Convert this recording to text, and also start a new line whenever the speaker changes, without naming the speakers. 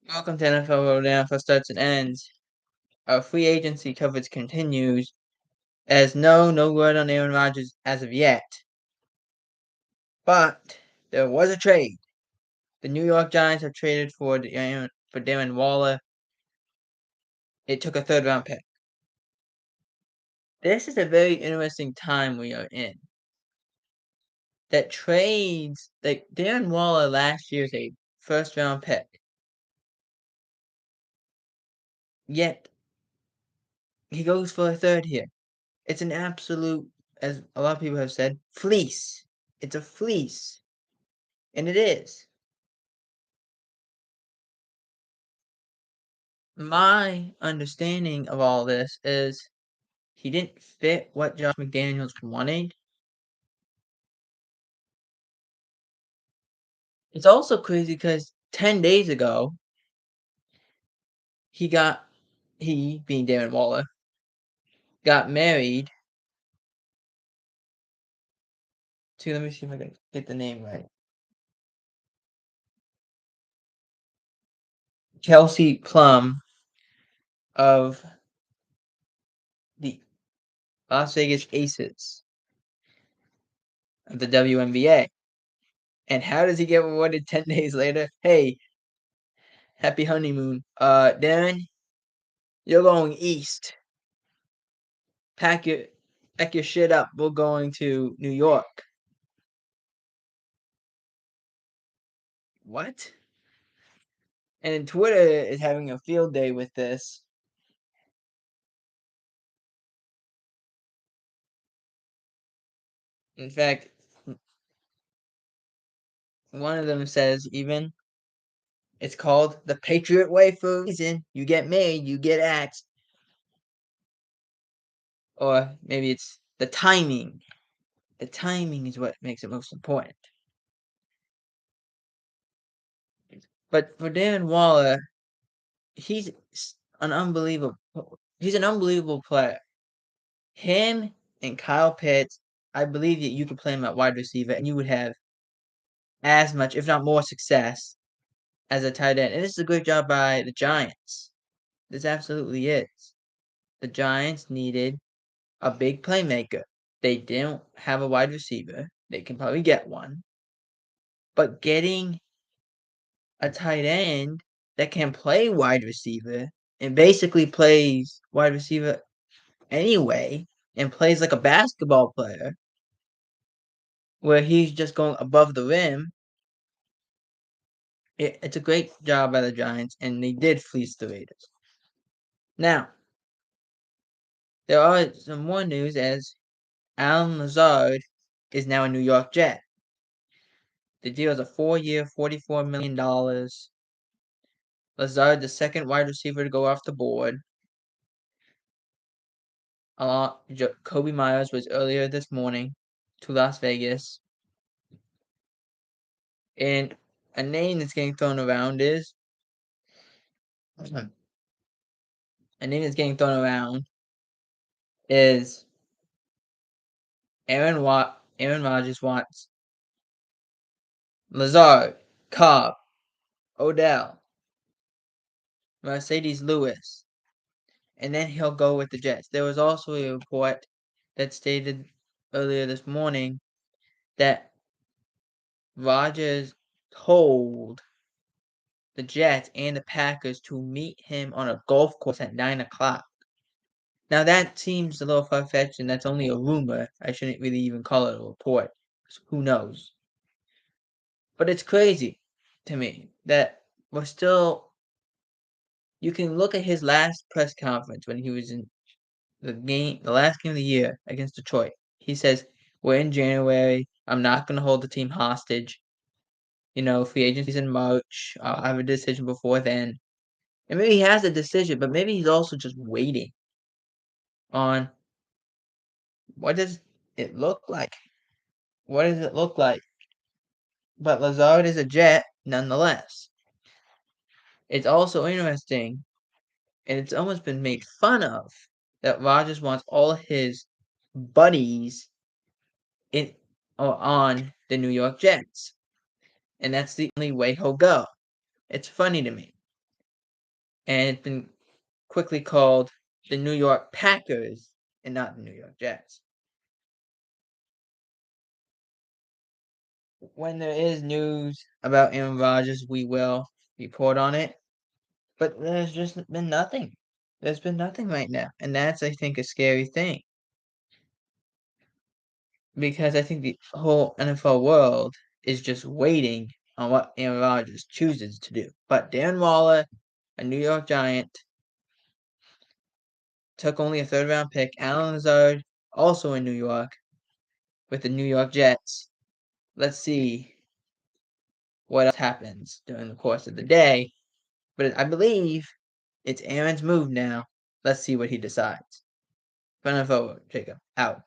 Welcome to NFL Lowdown for Starts and Ends. Our free agency coverage continues, as no word on Aaron Rodgers as of yet. But there was a trade. The New York Giants have traded for Darren Waller. It took a third-round pick. This is a very interesting time we are in. That trades, like Darren Waller last year's a first-round pick. Yet, he goes for a third here. It's an absolute, as a lot of people have said, fleece. It's a fleece. And it is. My understanding of all this is he didn't fit what Josh McDaniels wanted. It's also crazy because 10 days ago, he, being Darren Waller, got married to, let me see if I can get the name right, Kelsey Plum of the Las Vegas Aces of the WNBA. And how does he get rewarded 10 days later? Hey, happy honeymoon. Darren, you're going east. Pack your shit up. We're going to New York. What? And Twitter is having a field day with this. In fact, one of them says even, it's called the Patriot Way for a reason. You get married, you get axed. Or maybe it's the timing. The timing is what makes it most important. But for Darren Waller, he's an unbelievable player. Him and Kyle Pitts, I believe that you could play him at wide receiver and you would have as much, if not more, success as a tight end. And this is a great job by the Giants. This absolutely is. The Giants needed a big playmaker. They didn't have a wide receiver. They can probably get one. But getting a tight end that can play wide receiver and basically plays wide receiver anyway and plays like a basketball player where he's just going above the rim. It's a great job by the Giants, and they did fleece the Raiders. Now, there are some more news as Allen Lazard is now a New York Jet. The deal is a 4-year, $44 million. Lazard, the second wide receiver to go off the board. Kobe Myers was earlier this morning to Las Vegas. And a name that's getting thrown around is Aaron Rodgers wants Lazard, Cobb, Odell, Mercedes Lewis, and then he'll go with the Jets. There was also a report that stated earlier this morning that Rodgers told the Jets and the Packers to meet him on a golf course at 9 o'clock. Now that seems a little far-fetched, and that's only a rumor. I shouldn't really even call it a report. Who knows? But it's crazy to me that we're still. You can look at his last press conference when he was in the last game of the year against Detroit. He says, "We're in January. I'm not going to hold the team hostage. Free agency's in March. I'll have a decision before then." And maybe he has a decision, but maybe he's also just waiting on what does it look like? What does it look like? But Lazard is a Jet nonetheless. It's also interesting, and it's almost been made fun of, that Rodgers wants all his buddies on the New York Jets. And that's the only way he'll go. It's funny to me. and it's been quickly called the New York Packers and not the New York Jets. When there is news about Aaron Rodgers, we will report on it, but there's just been nothing. There's been nothing right now, and that's, I think, a scary thing because I think the whole NFL world is just waiting on what Aaron Rodgers chooses to do. But Darren Waller, a New York Giant, took only a third-round pick. Allen Lazard, also in New York, with the New York Jets. Let's see what else happens during the course of the day. But I believe it's Aaron's move now. Let's see what he decides. NFL, Jacob, out.